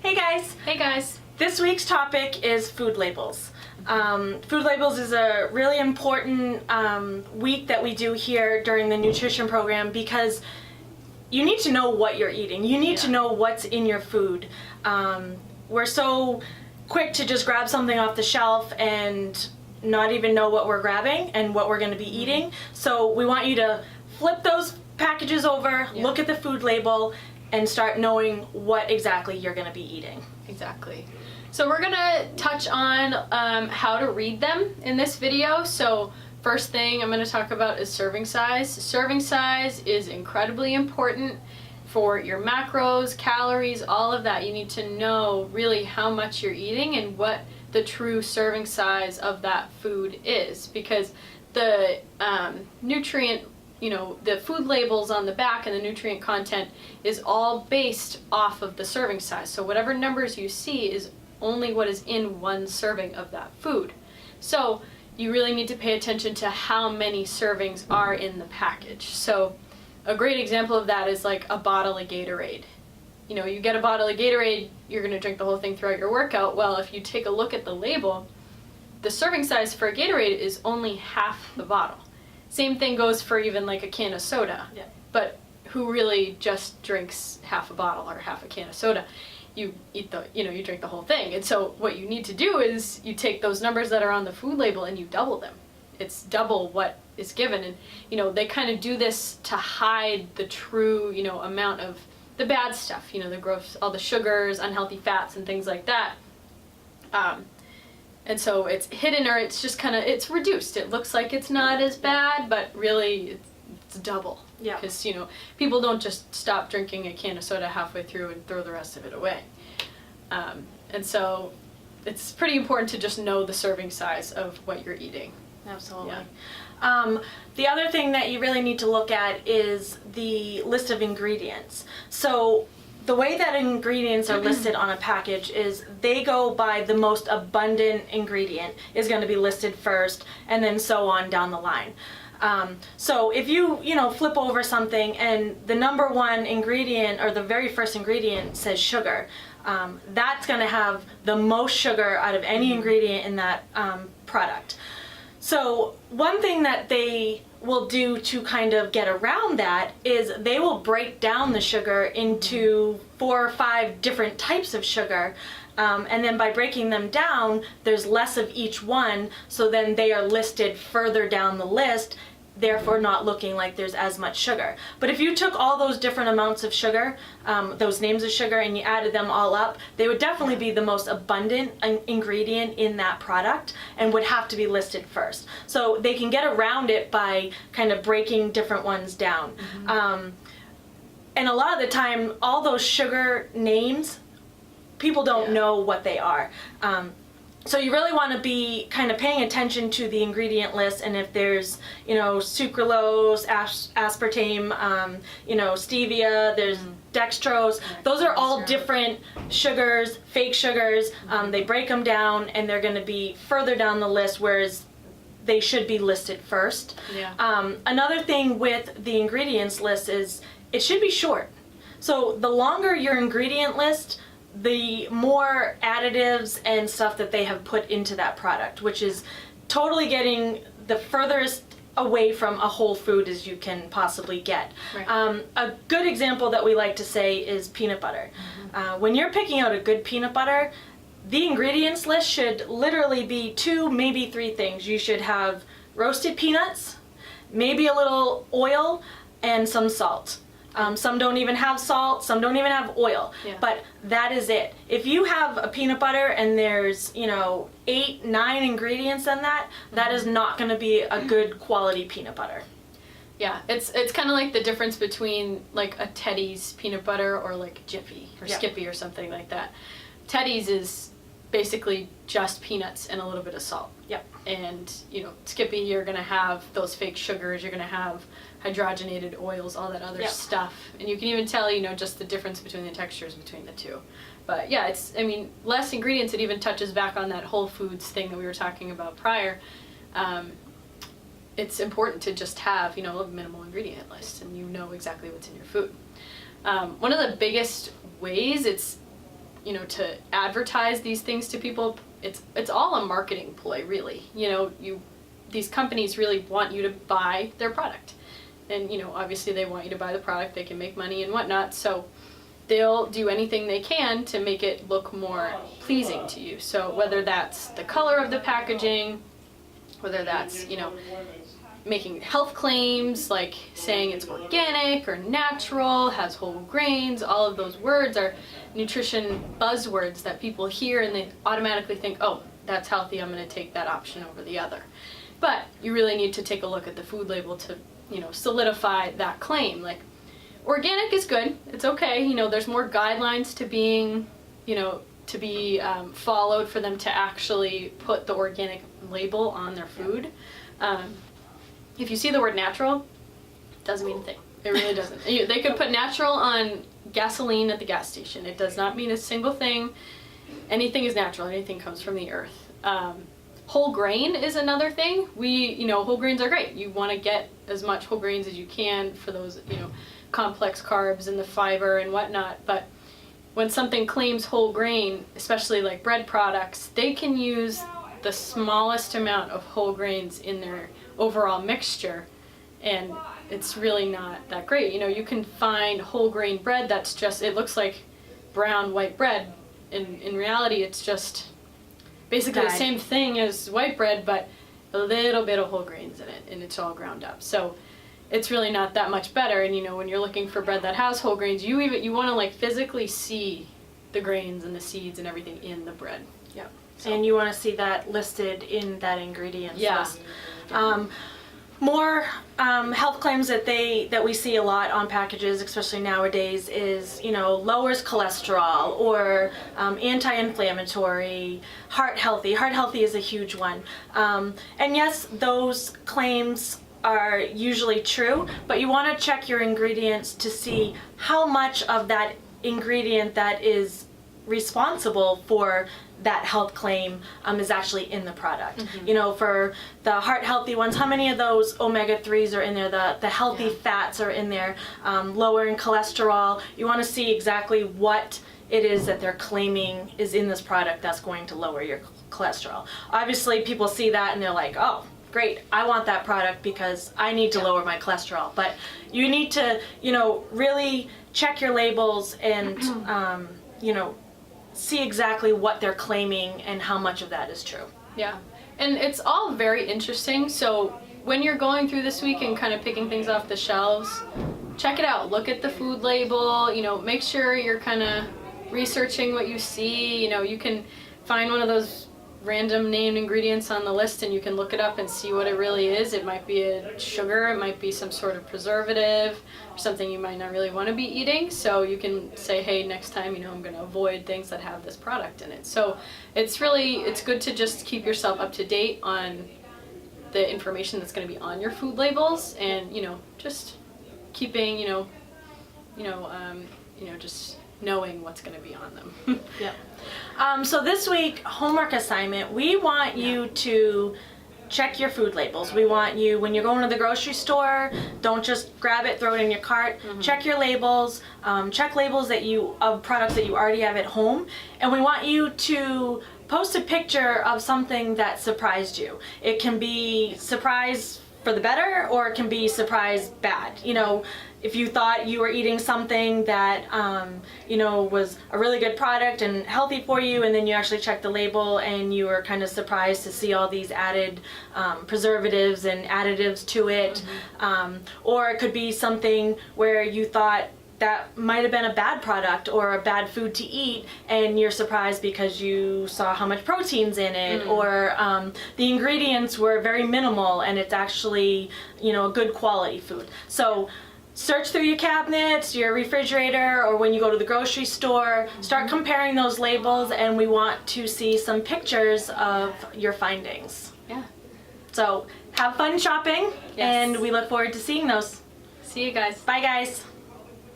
Hey guys! Hey guys! This week's topic is food labels. Food labels is a really important week that we do here during the nutrition program because you need to know what you're eating. You need to know what's in your food. We're so quick to just grab something off the shelf and not even know what we're grabbing and what we're going to be eating. So we want you to flip those packages over, look at the food label, and start knowing what exactly you're going to be eating. Exactly. So we're going to touch on how to read them in this video. So first thing I'm going to talk about is serving size. Serving size is incredibly important for your macros, calories, all of that. You need to know really how much you're eating and what the true serving size of that food is, because the nutrient, the food labels on the back and the nutrient content is all based off of the serving size. So whatever numbers you see is only what is in one serving of that food. So you really need to pay attention to how many servings are in the package. So a great example of that is like a bottle of Gatorade. You get a bottle of Gatorade, you're going to drink the whole thing throughout your workout. Well, if you take a look at the label, the serving size for a Gatorade is only half the bottle. Same thing goes for even like a can of soda. Yeah. But who really just drinks half a bottle or half a can of soda? You eat you drink the whole thing. And so what you need to do is you take those numbers that are on the food label and you double them. It's double what is given. And, they kind of do this to hide the true, amount of the bad stuff, the gross, all the sugars, unhealthy fats and things like that. And so it's hidden, or it's just it's reduced. It looks like it's not as bad, but really it's double. Yeah. Because, people don't just stop drinking a can of soda halfway through and throw the rest of it away. And so it's pretty important to just know the serving size of what you're eating. Absolutely. Yeah. The other thing that you really need to look at is the list of ingredients. So the way that ingredients are listed on a package is they go by the most abundant ingredient is going to be listed first, and then so on down the line. So if you flip over something and the number one ingredient or the very first ingredient says sugar, that's going to have the most sugar out of any ingredient in that product. So one thing that they will do to kind of get around that is they will break down the sugar into 4 or 5 different types of sugar. And then by breaking them down, there's less of each one, so then they are listed further down the list, therefore not looking like there's as much sugar. But if you took all those different amounts of sugar, those names of sugar, and you added them all up, they would definitely be the most abundant ingredient in that product and would have to be listed first. So they can get around it by kind of breaking different ones down. And a lot of the time, all those sugar names, people don't know what they are. So you really want to be kind of paying attention to the ingredient list, and if there's, sucralose, aspartame, stevia, there's dextrose, those are all different sugars, fake sugars. They break them down and they're going to be further down the list, whereas they should be listed first. Yeah. Another thing with the ingredients list is it should be short. So the longer your ingredient list, the more additives and stuff that they have put into that product, which is totally getting the furthest away from a whole food as you can possibly get. Right. A good example that we like to say is peanut butter. When you're picking out a good peanut butter, the ingredients list should literally be 2, maybe 3 things. You should have roasted peanuts, maybe a little oil, and some salt. Some don't even have salt, some don't even have oil, but that is it. If you have a peanut butter and there's, 8, 9 ingredients in that, that is not going to be a good quality peanut butter. Yeah, it's kind of like the difference between like a Teddy's peanut butter or like Jiffy or Skippy or something like that. Teddy's is basically just peanuts and a little bit of salt. Yep. And, Skippy, you're going to have those fake sugars, you're going to have hydrogenated oils, all that other stuff. And you can even tell, just the difference between the textures between the two. But yeah, less ingredients. It even touches back on that Whole Foods thing that we were talking about prior. It's important to just have, a minimal ingredient list and exactly what's in your food. One of the biggest ways it's you know, to advertise these things to people. It's all a marketing ploy, really. You know, these companies really want you to buy their product. And, you know, obviously they want you to buy the product, they can make money and whatnot, so they'll do anything they can to make it look more pleasing to you. So whether that's the color of the packaging, whether that's, you know, making health claims like saying it's organic or natural, has whole grains, all of those words are nutrition buzzwords that people hear and they automatically think, oh, that's healthy, I'm going to take that option over the other. But you really need to take a look at the food label to, you know, solidify that claim. Like, organic is good, it's okay, you know, there's more guidelines to being, you know, to be followed for them to actually put the organic label on their food. If you see the word natural, it doesn't mean a thing. It really doesn't. They could put natural on gasoline at the gas station. It does not mean a single thing. Anything is natural, anything comes from the earth. Whole grain is another thing. You know, whole grains are great. You want to get as much whole grains as you can for those, you know, complex carbs and the fiber and whatnot. But when something claims whole grain, especially like bread products, they can use the smallest amount of whole grains in their overall mixture, and it's really not that great. You know, you can find whole grain bread that's just, it looks like brown white bread. In reality, it's just basically the same thing as white bread, but a little bit of whole grains in it, and it's all ground up. So it's really not that much better. And you know, when you're looking for bread that has whole grains, you want to like physically see the grains and the seeds and everything in the bread. Yeah. So. And you want to see that listed in that ingredients list. More health claims that we see a lot on packages, especially nowadays, is, you know, lowers cholesterol or anti-inflammatory, heart healthy. Heart healthy is a huge one. And yes, those claims are usually true, but you want to check your ingredients to see how much of that ingredient that is responsible for that health claim is actually in the product. You know, for the heart healthy ones, how many of those omega-3s are in there, the healthy fats are in there, lowering cholesterol. You want to see exactly what it is that they're claiming is in this product that's going to lower your cholesterol. Obviously, people see that and they're like, oh, great, I want that product because I need to lower my cholesterol. But you need to, you know, really check your labels and, you know, see exactly what they're claiming and how much of that is true. Yeah, and it's all very interesting. So when you're going through this week and kind of picking things off the shelves, check it out. Look at the food label, you know, make sure you're kind of researching what you see. You know, you can find one of those random named ingredients on the list and you can look it up and see what it really is. It might be a sugar, it might be some sort of preservative, or something you might not really want to be eating. So you can say, hey, next time, you know, I'm going to avoid things that have this product in it. So it's good to just keep yourself up to date on the information that's going to be on your food labels, and, you know, just keeping, just knowing what's going to be on them. Yep. So this week, homework assignment, we want you to check your food labels. We want you, when you're going to the grocery store, don't just grab it, throw it in your cart. Check your labels. Check labels of products that you already have at home. And we want you to post a picture of something that surprised you. It can be surprise for the better, or it can be surprise bad. You know, if you thought you were eating something that, was a really good product and healthy for you, and then you actually checked the label and you were kind of surprised to see all these added preservatives and additives to it. Or it could be something where you thought that might have been a bad product or a bad food to eat, and you're surprised because you saw how much protein's in it, or the ingredients were very minimal and it's actually, a good quality food. So search through your cabinets, your refrigerator, or when you go to the grocery store, start comparing those labels, and we want to see some pictures of your findings. Yeah. So have fun shopping, Yes. and we look forward to seeing those. See you guys. Bye, guys.